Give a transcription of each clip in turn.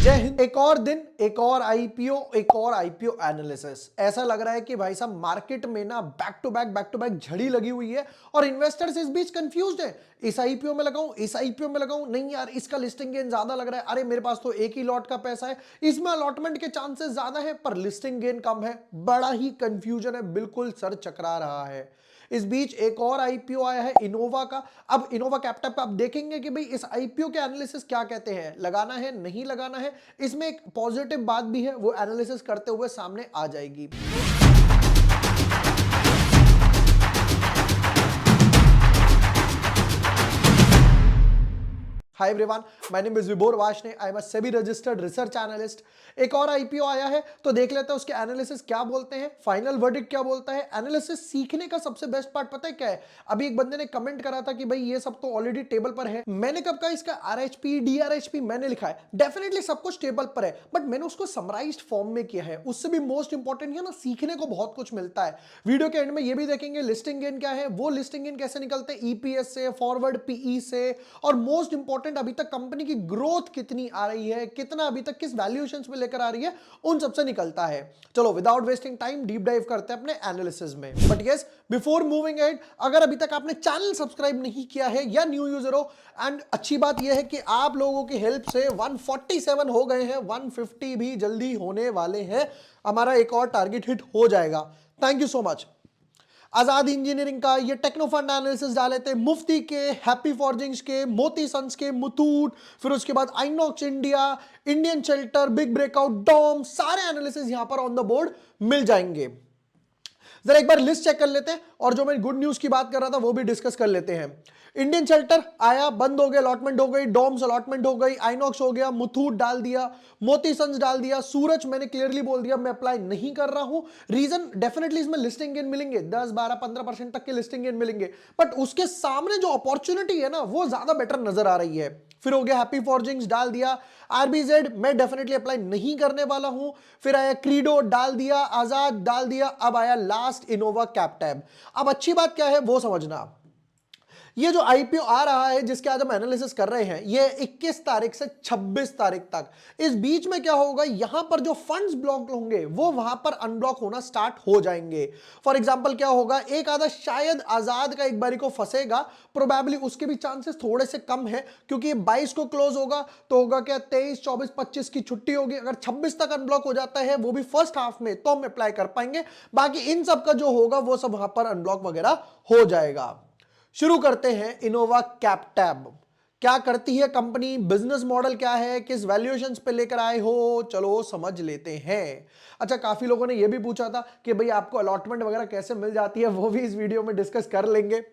जय हिंद। एक और दिन, एक और आईपीओ एनालिसिस। ऐसा लग रहा है कि भाई साहब मार्केट में ना बैक टू बैक झड़ी लगी हुई है और इन्वेस्टर्स इस बीच कंफ्यूज्ड है। इस आईपीओ में लगाऊं, इस आईपीओ में लगाऊं, नहीं यार इसका लिस्टिंग गेन ज्यादा लग रहा है, अरे मेरे पास तो एक ही लॉट का पैसा है, इसमें अलॉटमेंट के चांसेस ज्यादा है पर लिस्टिंग गेन कम है। बड़ा ही कंफ्यूजन है, बिल्कुल सर चकरा रहा है। इस बीच एक और आईपीओ आया है इनोवा का। अब इनोवा कैपिटल का आप देखेंगे कि भाई इस आईपीओ के एनालिसिस क्या कहते हैं, लगाना है नहीं लगाना है। इसमें एक पॉजिटिव बात भी है, वो एनालिसिस करते हुए सामने आ जाएगी। Hi everyone, my name is Vibhor Varshney, I am a SEBI registered research analyst. एक और आईपीओ आया है तो देख लेते हैं उसके एनालिसिस क्या बोलते हैं, फाइनल वर्डिक्ट क्या बोलता है। एनालिसिस सीखने का सबसे बेस्ट पार्ट पता है क्या है? अभी एक बंदे ने कमेंट करा था कि भाई ये सब तो ऑलरेडी टेबल पर है। मैंने कब कहा इसका आरएचपी डीआरएचपी मैंने लिखा है, डेफिनेटली सब कुछ टेबल पर है, बट मैंने उसको समराइज्ड फॉर्म में किया है। उससे भी मोस्ट इंपॉर्टेंट है ना, सीखने को बहुत कुछ मिलता है। वीडियो के एंड में ये भी देखेंगे लिस्टिंग गेन क्या है, वो लिस्टिंग गेन कैसे निकलते हैं, ईपीएस से, फॉरवर्ड पीई से, और मोस्ट इंपॉर्टेंट अभी तक कंपनी की ग्रोथ कितनी आ रही है, कितना अभी तक किस वैल्यूएशंस में लेकर आ रही है, उन सबसे निकलता है। चलो without wasting time deep dive करते हैं अपने एनालिसिस में। But yes, before moving ahead, अगर अभी तक आपने चैनल सब्सक्राइब नहीं किया है या न्यू यूजर हो, एंड अच्छी बात यह है कि आप लोगों की हेल्प से 147 हो गए हैं, 150 भी जल्दी होने वाले हैं, हमारा एक और टारगेट हिट हो जाएगा। Thank you so much. Azad engineering का ये टेक्नो फंड एनालिसिस डाले थे, मुफ्ती के, हैप्पी फॉर्जिंग्स के, मोती सन्स के, मुथूट, फिर उसके बाद Inox India, Indian Shelter, big breakout, DOMS, सारे एनालिसिस यहां पर ऑन द बोर्ड मिल जाएंगे। जरा एक बार लिस्ट चेक कर लेते हैं और जो मैं गुड न्यूज की बात कर रहा था वो भी डिस्कस कर लेते हैं। इंडियन शेल्टर आया, बंद हो गया, अलॉटमेंट हो गई, डॉम्स अलॉटमेंट हो गई, आइनॉक्स हो गया, मुथूट डाल दिया, मोती सन्स डाल दिया, सूरज मैंने क्लियरली बोल दिया मैं अप्लाई नहीं कर रहा हूं। रीजन डेफिनेटली इसमें लिस्टिंग गेन मिलेंगे, 10-12-15% तक के लिस्टिंग गेन मिलेंगे, बट उसके सामने जो अपॉर्चुनिटी है ना वो ज्यादा बेटर नजर आ रही है। फिर हो गया हैप्पी फॉर्जिंग्स डाल दिया, आरबीजेड मैं डेफिनेटली अप्लाई नहीं करने वाला हूं। फिर आया क्रीडो डाल दिया, आजाद डाल दिया, अब आया लास्ट इनोवा कैपिटल। अब अच्छी बात क्या है वो समझना, ये जो आईपीओ आ रहा है जिसके आज हम एनालिसिस कर रहे हैं, ये 21 तारीख से 26 तारीख तक, इस बीच में क्या होगा, यहां पर जो फंड्स ब्लॉक होंगे वो वहां पर अनब्लॉक होना स्टार्ट हो जाएंगे। फॉर एग्जांपल क्या होगा, एक आधा शायद आजाद का एक बारी को फंसेगा, प्रोबेबली उसके भी चांसेस थोड़े से कम है क्योंकि 22 को क्लोज होगा तो होगा क्या, 23, 24, 25 की छुट्टी होगी। अगर 26 तक अनब्लॉक हो जाता है वो भी फर्स्ट हाफ में, तो हम अप्लाई कर पाएंगे। बाकी इन सब का जो होगा वो सब वहां पर अनब्लॉक वगैरह हो जाएगा। शुरू करते हैं इनोवा कैपिटल। क्या करती है कंपनी, बिजनेस मॉडल क्या है, किस वैल्यूएशंस पे लेकर आए हो, चलो समझ लेते हैं। अच्छा, काफी लोगों ने यह भी पूछा था कि भाई आपको अलॉटमेंट वगैरह कैसे मिल जाती है, वो भी इस वीडियो में डिस्कस कर लेंगे।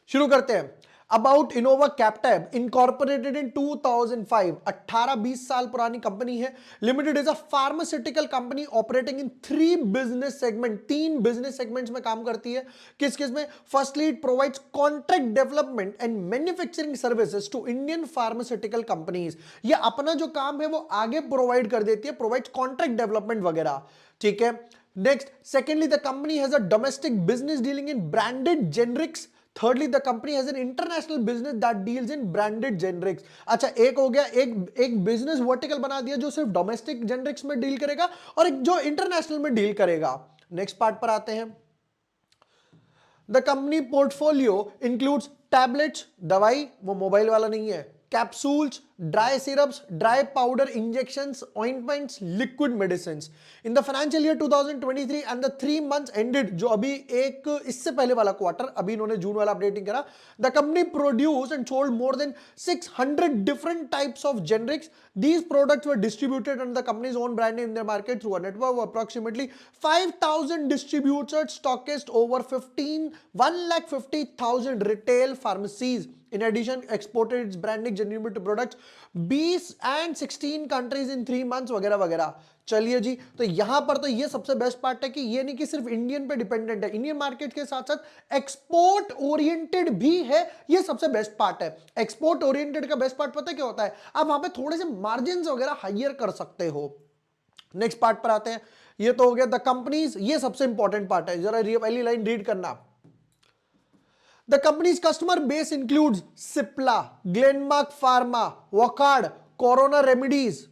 शुरू करते हैं। About Innova Capital, incorporated in 2005, 18-20 साल पुरानी कंपनी है। Limited is a pharmaceutical company operating in 3 business segment, 3 business segments में काम करती है। किस किस में? Firstly it provides contract development and manufacturing services to Indian pharmaceutical companies. ये अपना जो काम है वो आगे प्रोवाइड कर देती है, प्रोवाइड्स कॉन्ट्रैक्ट डेवलपमेंट वगैरह, ठीक है। Next, secondly the company has a domestic business dealing in branded generics. Thirdly, the company has an international business that deals in branded generics. अच्छा, एक हो गया, एक बिजनेस वर्टिकल बना दिया जो सिर्फ डोमेस्टिक जेनरिक्स में डील करेगा और एक जो इंटरनेशनल में डील करेगा। नेक्स्ट पार्ट पर आते हैं। The company portfolio includes tablets, दवाई, वो मोबाइल वाला नहीं है, capsules, dry syrups, dry powder injections, ointments, liquid medicine. In the financial year 2023 and the 3 months ended, जो अभी एक इससे पहले वाला क्वार्टर, अभी इन्होंने जून वाला अपडेटिंग करा, the company produce and sold more than 600 different types of generics. These products were distributed under the company's own brand name in their market through a network of approximately 5,000 distributors, stockists, over 150,000 retail pharmacies. In addition, exported its branded generic products 20 and 16 countries in 3 months वगैरह वगैरह। चलिए जी, तो यहां पर तो ये सबसे best part है कि ये नहीं कि सिर्फ इंडियन पे डिपेंडेंट है, इंडियन मार्केट के साथ साथ एक्सपोर्ट ओरिएंटेड भी है। ये सबसे बेस्ट पार्ट है। एक्सपोर्ट ओरिएंटेड का बेस्ट पार्ट पता है क्या होता है, आप वहां पे थोड़े से मार्जिन वगैरह हाइयर कर सकते हो। नेक्स्ट पार्ट पर आते हैं। ये तो हो गया द कंपनीज, ये सबसे इंपॉर्टेंट पार्ट है, जरा पहली लाइन रीड करना। The company's customer base includes Cipla, Glenmark Pharma, Wockhardt, Corona Remedies,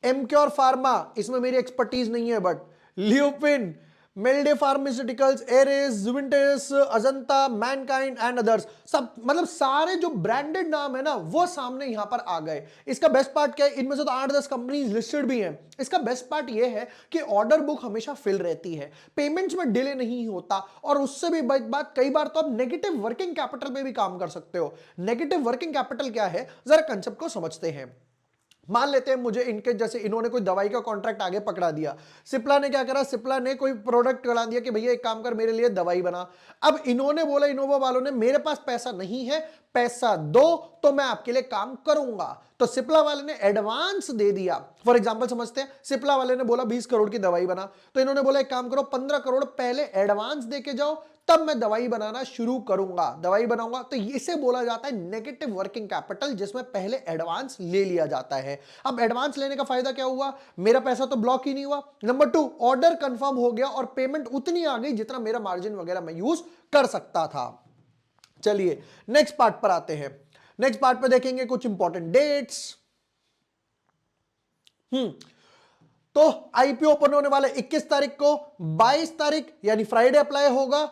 Emcure Pharma, इसमें मेरी एक्सपर्टीज नहीं है, बट ल्यूपिन, मेल्डे फार्मास्यूटिकल्स, एरेस, जुवेंटस, अजंता, मैनकाइंड एंड अदर्स, सब मतलब सारे जो ब्रांडेड नाम है ना वो सामने यहां पर आ गए। इसका बेस्ट पार्ट क्या है, इनमें से तो 8-10 कंपनीज लिस्टेड भी हैं। इसका बेस्ट पार्ट ये है कि ऑर्डर बुक हमेशा फिल रहती है, पेमेंट्स में डिले नहीं होता, और उससे भी बात कई बार तो आप नेगेटिव वर्किंग कैपिटल पे भी काम कर सकते हो। नेगेटिव वर्किंग कैपिटल क्या है, जरा कंसेप्ट को समझते हैं। मान लेते हैं मुझे इनके जैसे इन्होंने कोई दवाई का कॉन्ट्रैक्ट आगे पकड़ा दिया, सिप्ला ने क्या करा, सिप्ला ने कोई प्रोडक्ट करा दिया कि भैया एक काम कर मेरे लिए दवाई बना। अब इन्होंने बोला, इनोवा वालों ने, मेरे पास पैसा नहीं है, पैसा दो तो मैं आपके लिए काम करूंगा। तो सिप्ला वाले ने एडवांस दे दिया। फॉर एग्जांपल समझते हैं, सिप्ला वाले ने बोला 20 करोड़ की दवाई बना, तो इन्होंने बोला एक काम करो 15 करोड़ पहले एडवांस दे के जाओ, तब मैं दवाई बनाना शुरू करूंगा, दवाई बनाऊंगा। तो इसे बोला जाता है नेगेटिव वर्किंग कैपिटल, जिसमें पहले एडवांस ले लिया जाता है। अब एडवांस लेने का फायदा क्या हुआ, मेरा पैसा तो ब्लॉक ही नहीं हुआ। नंबर 2, ऑर्डर कंफर्म हो गया और पेमेंट उतनी आ गई जितना मेरा मार्जिन वगैरह मैं यूज कर सकता था। चलिए नेक्स्ट पार्ट पर आते हैं। नेक्स्ट पार्ट पर देखेंगे कुछ इंपॉर्टेंट डेट्स। तो आईपीओ ओपन होने वाले 21 तारीख को, 22 तारीख यानी फ्राइडे अप्लाई होगा,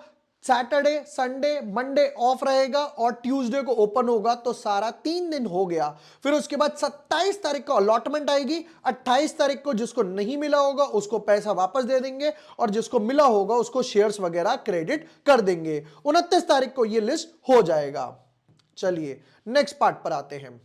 सैटरडे, संडे, मंडे ऑफ रहेगा और ट्यूसडे को ओपन होगा, तो सारा 3 दिन हो गया। फिर उसके बाद 27 तारीख को अलॉटमेंट आएगी, 28 तारीख को जिसको नहीं मिला होगा उसको पैसा वापस दे देंगे और जिसको मिला होगा उसको शेयर्स वगैरह क्रेडिट कर देंगे। 29 तारीख को यह लिस्ट हो जाएगा। चलिए नेक्स्ट पार्ट पर आते हैं।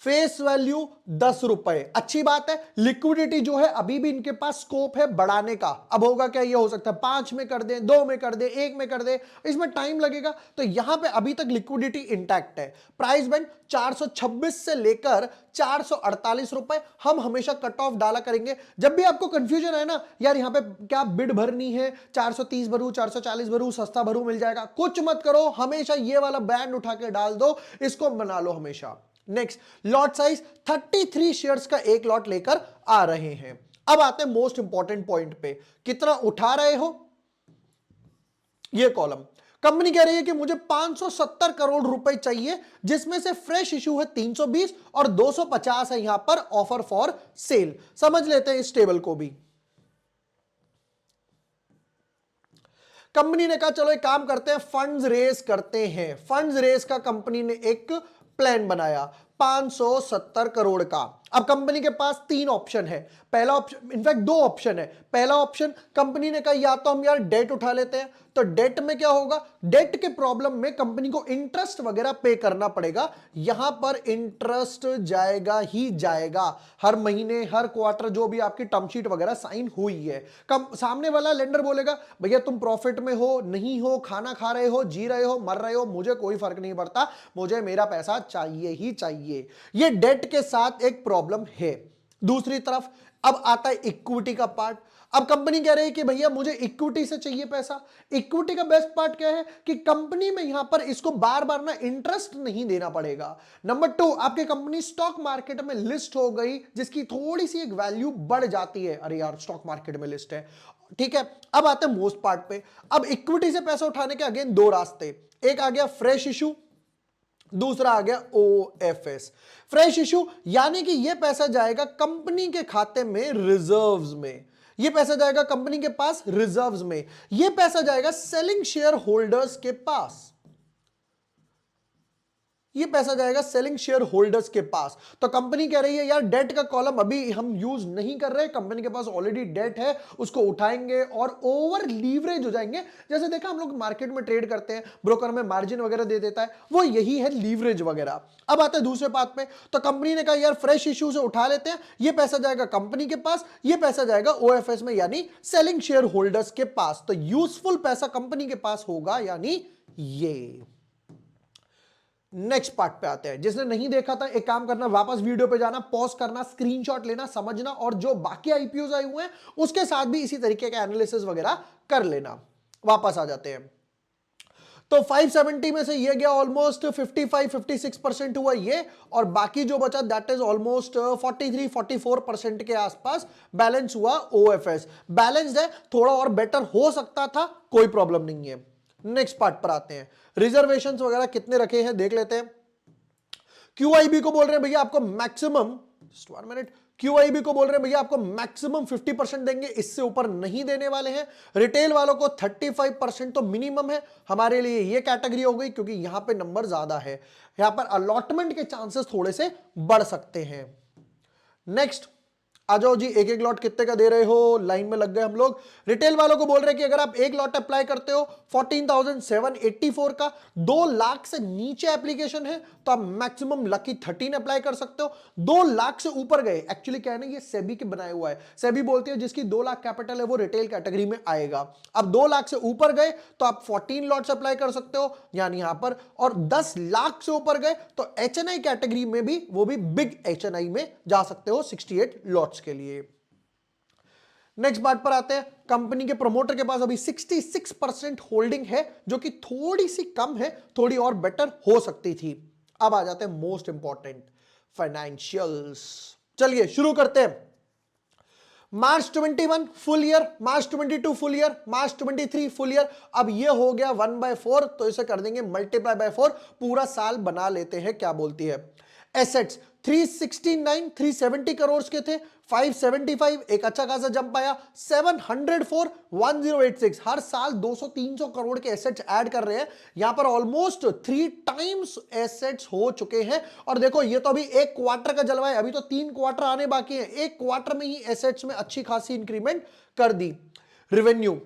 फेस वैल्यू 10 रुपए, अच्छी बात है। लिक्विडिटी जो है अभी भी इनके पास स्कोप है बढ़ाने का। अब होगा क्या, ये हो सकता है 5 में कर दे, 2 में कर दे, 1 में कर दे, इसमें टाइम लगेगा। तो यहां पे अभी तक लिक्विडिटी इंटैक्ट है। प्राइस बैंड 426 से लेकर 448 रुपए हम हमेशा कट ऑफ डाला करेंगे। जब भी आपको कंफ्यूजन है ना यार यहां पे क्या बिड भरनी है, 430 भरू, 440 भरू, सस्ता भरू मिल जाएगा, कुछ मत करो, हमेशा ये वाला बैंड उठा के डाल दो, इसको बना लो हमेशा। नेक्स्ट, लॉट साइज 33 शेयर्स का एक लॉट लेकर आ रहे हैं। अब आते हैं मोस्ट इंपॉर्टेंट पॉइंट पे, कितना उठा रहे हो, ये कॉलम। कंपनी कह रही है कि मुझे 570 करोड़ रुपए चाहिए, जिसमें से फ्रेश इशू है 320 और 250 है यहां पर ऑफर फॉर सेल। समझ लेते हैं इस टेबल को भी। कंपनी ने कहा चलो एक काम करते हैं, फंड्स रेज करते हैं। फंड्स रेज का कंपनी ने एक प्लान बनाया 570 करोड़ का। अब कंपनी के पास 3 ऑप्शन है। पहला ऑप्शन, इनफैक्ट 2 ऑप्शन है। पहला ऑप्शन, कंपनी ने कहा या तो हम यार डेट उठा लेते हैं, तो डेट में क्या होगा, डेट के प्रॉब्लम में कंपनी को इंटरेस्ट वगैरह पे करना पड़ेगा। यहां पर इंटरेस्ट जाएगा ही जाएगा, हर महीने, हर क्वार्टर जो भी आपकी टर्म शीट वगैरह साइन हुई है। सामने वाला लेंडर बोलेगा भैया तुम प्रॉफिट में हो, नहीं हो, खाना खा रहे हो, जी रहे हो, मर रहे हो, मुझे कोई फर्क नहीं पड़ता, मुझे मेरा पैसा चाहिए ही चाहिए। ये डेट के साथ एक प्रॉब्लम है। दूसरी तरफ अब आता है इक्विटी का पार्ट। अब कंपनी कह रही है कि भैया मुझे इक्विटी से चाहिए पैसा। इक्विटी का बेस्ट पार्ट क्या है कि कंपनी में यहां पर इसको बार बार ना इंटरेस्ट नहीं देना पड़ेगा। नंबर 2, आपकी कंपनी स्टॉक मार्केट में लिस्ट हो गई, जिसकी थोड़ी सी एक वैल्यू बढ़ जाती है। अरे यार स्टॉक मार्केट में लिस्ट है, ठीक है। अब आते हैं मोस्ट पार्ट पे। अब इक्विटी से पैसा उठाने के अगेन 2 रास्ते, एक आ गया फ्रेश इशू, दूसरा आ गया ओएफएस। फ्रेश इशू यानी कि यह पैसा जाएगा कंपनी के खाते में रिजर्व्स में, यह पैसा जाएगा कंपनी के पास रिजर्व्स में, यह पैसा जाएगा सेलिंग शेयर होल्डर्स के पास, ये पैसा जाएगा सेलिंग शेयर होल्डर्स के पास। तो कंपनी कह रही है यार डेट का कॉलम अभी हम यूज नहीं कर रहे, कंपनी के पास ऑलरेडी डेट है, उसको उठाएंगे और ओवर लीवरेज हो जाएंगे। जैसे देखा हम लोग मार्केट में ट्रेड करते हैं, ब्रोकर में मार्जिन वगैरह दे देता है, वो यही है लीवरेज वगैरह। अब आते हैं दूसरे बात पे। तो कंपनी ने कहा यार फ्रेश इशू से उठा लेते हैं, ये पैसा जाएगा कंपनी के पास, ये पैसा जाएगा ओएफएस में यानी सेलिंग शेयर होल्डर्स के पास। तो यूजफुल पैसा कंपनी के पास होगा यानी ये। नेक्स्ट पार्ट पे आते हैं। जिसने नहीं देखा था एक काम करना, वापस वीडियो पे जाना, पॉज करना, स्क्रीनशॉट लेना, समझना, और जो बाकी आईपीओज आए हुए हैं उसके साथ भी इसी तरीके का एनालिसिस वगैरह कर लेना। वापस आ जाते हैं। तो 570 में से ये गया ऑलमोस्ट 55-56% हुआ ये, और बाकी जो बचा दैट इज ऑलमोस्ट 43-44% के आसपास बैलेंस हुआ ओएफएस। बैलेंस्ड है, थोड़ा और बेटर हो सकता था, कोई प्रॉब्लम नहीं है। नेक्स्ट पार्ट पर आते हैं। रिजर्वेशंस वगैरह कितने रखे हैं देख लेते हैं। QIB को बोल रहे हैं भैया आपको मैक्सिमम, जस्ट 1 मिनट, QIB को बोल रहे हैं भैया आपको मैक्सिमम 50% देंगे, इससे ऊपर नहीं देने वाले हैं। रिटेल वालों को 35% तो मिनिमम है। हमारे लिए ये कैटेगरी हो गई क्योंकि यहां पे नंबर ज्यादा है, यहां पर अलॉटमेंट के चांसेस थोड़े से बढ़ सकते हैं। नेक्स्ट आ जाओ जी, एक एक लॉट कितने का दे रहे हो, लाइन में लग गए हम लोग। रिटेल वालों को बोल रहे हैं कि अगर आप एक लॉट अप्लाई करते हो 14,784 का, 2 लाख से नीचे एप्लीकेशन है तो आप मैक्सिमम लकी 13 अप्लाई कर सकते हो। 2 लाख से ऊपर गए, एक्चुअली क्या है ना, ये सेबी के बनाया हुआ है। सेबी बोलती है जिसकी 2 लाख कैपिटल है वो रिटेल कैटेगरी में आएगा। अब 2 लाख से ऊपर गए तो आप 14 लॉट्स अप्लाई कर सकते हो यानी यहां पर, और 10 लाख से ऊपर गए तो HNI कैटेगरी में भी, वो भी बिग HNI में जा सकते हो 68 लॉट्स के लिए। नेक्स्ट बात पर आते हैं, कंपनी के प्रमोटर के पास अभी 66% होल्डिंग है जो कि थोड़ी सी कम है, थोड़ी और बेटर हो सकती थी। अब आ जाते हैं मोस्ट इंपॉर्टेंट फाइनेंशियल्स। चलिए शुरू करते हैं। मार्च 21 फुल ईयर, मार्च 22 फुल ईयर, मार्च 23 फुल ईयर। अब ये हो गया 1/4, तो इसे कर देंगे मल्टीप्लाई बाय 4, पूरा साल बना लेते हैं। क्या बोलती है, एसेट्स 369 करोड़ के थे, 575, एक अच्छा खासा जंप आया, 704 1086। हर साल 200-300 करोड़ के एसेट्स ऐड कर रहे हैं, यहां पर ऑलमोस्ट 3 टाइम्स एसेट्स हो चुके हैं। और देखो ये तो अभी एक क्वार्टर का जलवा है, अभी तो 3 क्वार्टर आने बाकी हैं, एक क्वार्टर में ही एसेट्स में अच्छी खासी इंक्रीमेंट कर दी। रेवेन्यू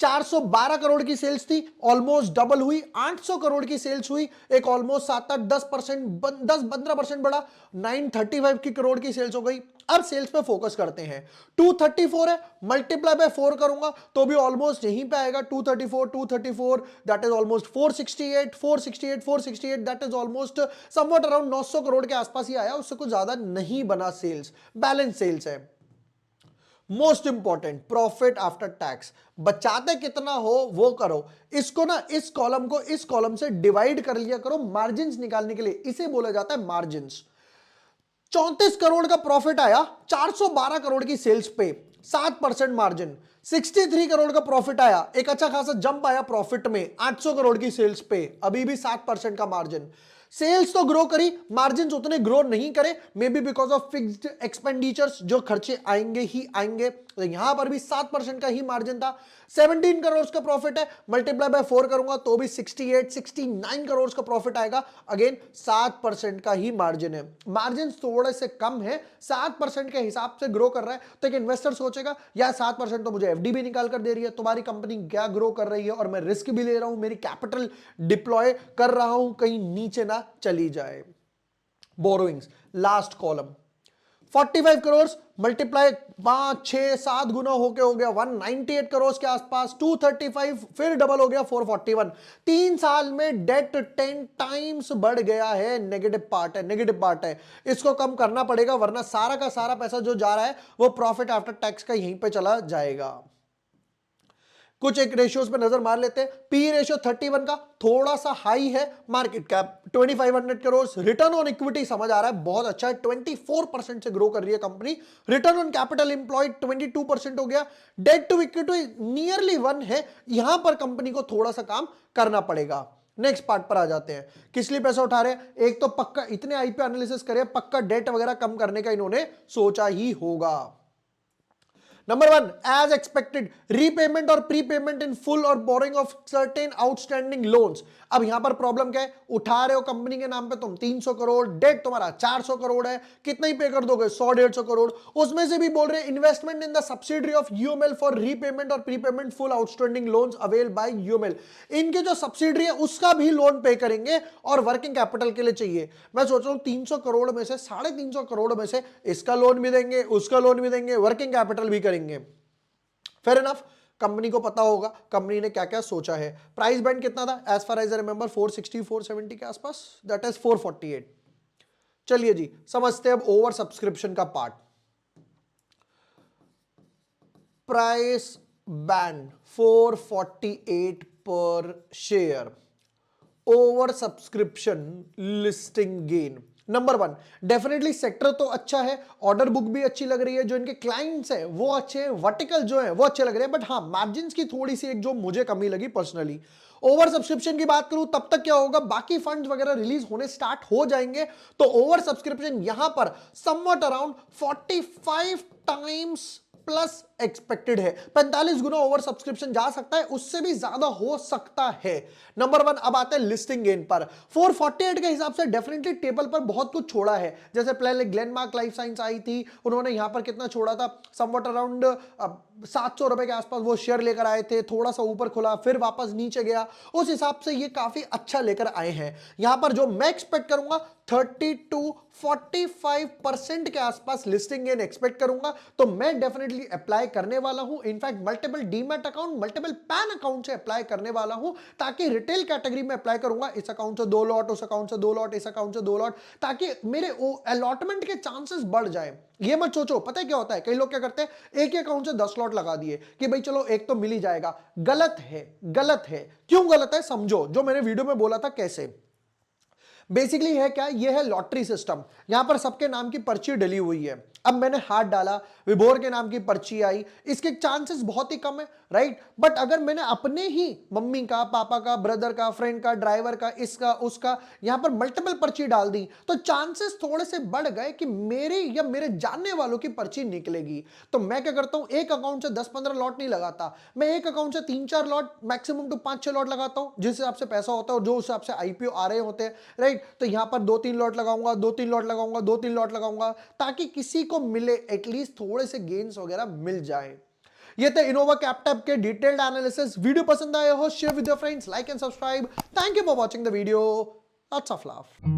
412 करोड़ की सेल्स थी, ऑलमोस्ट डबल हुई, 800 करोड़ की सेल्स हुई, एक ऑलमोस्ट 10-15% बढ़ा, 935 की करोड़ की सेल्स हो गई। अब सेल्स पे फोकस करते हैं। 234 है, मल्टीप्लाई बाय 4 करूंगा तो भी ऑलमोस्ट यहीं पे आएगा, 234 that is almost 468 that is almost somewhat around 900 crore के आसपास ही आया, उससे कुछ ज्यादा नहीं बना सेल्स, बैलेंस सेल्स है। Most important profit after tax, बचाते कितना हो वो करो, इसको ना इस कॉलम को इस कॉलम से डिवाइड कर लिया करो मार्जिन्स निकालने के लिए, इसे बोला जाता है मार्जिन्स। 34 करोड़ का प्रॉफिट आया 412 करोड़ की सेल्स पे, 7% मार्जिन। 63 करोड़ का प्रॉफिट आया, एक अच्छा खासा जंप आया प्रॉफिट में 800 करोड़ की सेल्स पे, अभी भी 7% का मार्जिन। सेल्स तो ग्रो करी, मार्जिन्स उतने ग्रो नहीं करे, may be because of fixed expenditures, जो खर्चे आएंगे ही आएंगे, तो यहां पर भी 7% का ही मार्जिन था। 17 करोड़ का प्रॉफिट है, मल्टीप्लाई बाय 4 करूंगा तो भी 69 करोड़ का प्रॉफिट आएगा, अगेन 7% का ही मार्जिन है। मार्जिन थोड़े से कम है, 7% के हिसाब से ग्रो कर रहा है, तो एक इन्वेस्टर सोचेगा यार 7% तो मुझे एफडी भी निकाल कर दे रही है, तुम्हारी कंपनी क्या ग्रो कर रही है और मैं रिस्क भी ले रहा हूं, मेरी कैपिटल डिप्लॉय कर रहा हूं, कहीं नीचे ना चली जाए। Borrowings last column 45 crore multiply 5 6 7 गुना होके हो गया 198 करोड़ के आसपास, 235 फिर डबल हो गया 441। 3 साल में डेट 10 टाइम्स बढ़ गया है, नेगेटिव पार्ट है, इसको कम करना पड़ेगा वरना सारा का सारा पैसा जो जा रहा है वो प्रॉफिट आफ्टर टैक्स का यहीं पे चला जाएगा। कुछ एक रेशियोज पे नजर मार लेते हैं। पी रेशियो 31 का थोड़ा सा हाई है, market cap 2500 crore, return on equity समझ आ रहा है बहुत अच्छा है, 24% से ग्रो कर रही है company, return on capital employed 22% हो गया, डेट टू इक्विटी नियरली 1 है, यहां पर कंपनी को थोड़ा सा काम करना पड़ेगा। नेक्स्ट पार्ट पर आ जाते हैं, किस लिए पैसा उठा रहे हैं, एक तो पक्का इतने आईपीओ एनालिसिस करे, पक्का डेट वगैरह कम करने का इन्होंने सोचा ही होगा। नंबर 1, as expected, repayment और प्रीपेमेंट इन फुल और borrowing of certain outstanding loans. अब यहां पर प्रॉब्लम क्या है, उठा रहे हो कंपनी के नाम पे तुम 300 करोड़, डेट तुम्हारा 400 करोड़ है, कितना ही पे कर दोगे 100-150 करोड़, उसमें से भी बोल रहे हैं investment in the subsidiary of UML for repayment और prepayment full outstanding loans avail by UML. इनके जो सब्सिडरी है उसका भी लोन पे करेंगे और वर्किंग कैपिटल के लिए चाहिए। मैं सोच रहा हूं 300 करोड़ में से 350 करोड़ में से इसका लोन भी देंगे, उसका लोन भी देंगे, वर्किंग कैपिटल भी करेंगे। फेयर इनफ, कंपनी को पता होगा कंपनी ने क्या क्या सोचा है। प्राइस बैंड कितना था, as far as I remember 460-470 के आसपास, दैट इज 448। चलिए जी समझते हैं अब ओवर सब्सक्रिप्शन का पार्ट। प्राइस बैंड 448 पर share, over subscription, listing gain. Number 1, definitely sector तो अच्छा है, ऑर्डर बुक भी अच्छी लग रही है, जो इनके क्लाइंट्स हैं वो अच्छे हैं, वर्टिकल जो है वो अच्छे लग रहे हैं, बट हाँ मार्जिन्स की थोड़ी सी एक जो मुझे कमी लगी पर्सनली, ओवर सब्सक्रिप्शन की बात करूं तब तक क्या होगा, बाकी फंड्स वगैरह रिलीज होने स्टार्ट हो जाएंगे तो ओवर सब्सक्रिप्शन यहां पर somewhat around 45 times plus expected है। 45 गुना ओवर सब्सक्रिप्शन जा सकता है, उससे भी ज्यादा हो सकता है। नंबर 1 अब आते हैं लिस्टिंग गेन पर। 448 के हिसाब से डेफिनेटली टेबल पर बहुत कुछ छोड़ा है। जैसे पहले ग्लेनमार्क लाइफ साइंस आई थी, उन्होंने यहां पर कितना छोड़ा था, समवट अराउंड 700 रुपए के आसपास वो शेयर लेकर आए थे, थोड़ा सा ऊपर खुला फिर वापस नीचे गया, उस हिसाब से ये काफी अच्छा लेकर आए हैं। यहां पर जो मैं एक्सपेक्ट करूंगा 30 to 45% के आसपास लिस्टिंग गेन एक्सपेक्ट करूंगा, तो मैं डेफिनेटली अप्लाई करने वाला हूं। In fact multiple demat account, multiple pan account से अप्लाई करने वाला हूं, ताकि रिटेल कैटेगरी में अप्लाई करूंगा, इस अकाउंट से 2 लॉट, उस अकाउंट से 2 लॉट, इस अकाउंट से 2 लॉट, ताकि मेरे अलॉटमेंट के चांसेस बढ़ जाए। ये मत सोचो, पता है क्या होता है, कई लोग क्या करते हैं एक ही अकाउंट से 10 लॉट लगा दिए कि भाई चलो एक तो मिल ही जाएगा। गलत है, गलत है। क्यों गलत है समझो, जो मैंने वीडियो में बोला था कैसे। बेसिकली है क्या, ये है लॉटरी सिस्टम। यहां पर सबके नाम की पर्ची डली हुई है। अब मैंने हाथ डाला, विभोर के नाम की पर्ची आई, इसके चांसेस बहुत ही कम है, राइट। बट अगर मैंने अपने ही मम्मी का, पापा का, ब्रदर का, फ्रेंड का, ड्राइवर का, इसका उसका, यहां पर मल्टीपल पर्ची डाल दी, तो चांसेस थोड़े से बढ़ गए कि मेरी या मेरे जानने वालों की पर्ची निकलेगी। तो मैं क्या करता हूं, एक अकाउंट से 10-15 लॉट नहीं लगाता, मैं एक अकाउंट से 3-4 लॉट, मैक्सिमम टू 5-6 लॉट लगाता हूं, जिस हिसाब से पैसा होता है और जो हिसाब से आईपीओ आ रहे होते हैं, राइट। तो यहां पर 2-3 लॉट लगाऊंगा, 2-3 लॉट लगाऊंगा, 2-3 लॉट लगाऊंगा, ताकि किसी को मिले, एटलीस्ट थोड़े से गेन्स वगैरह मिल जाए। ये थे इनोवा कैप्टैब के डिटेल्ड एनालिसिस। वीडियो पसंद आया हो, share with your friends, like and subscribe. Thank you for watching the video. Lots of love.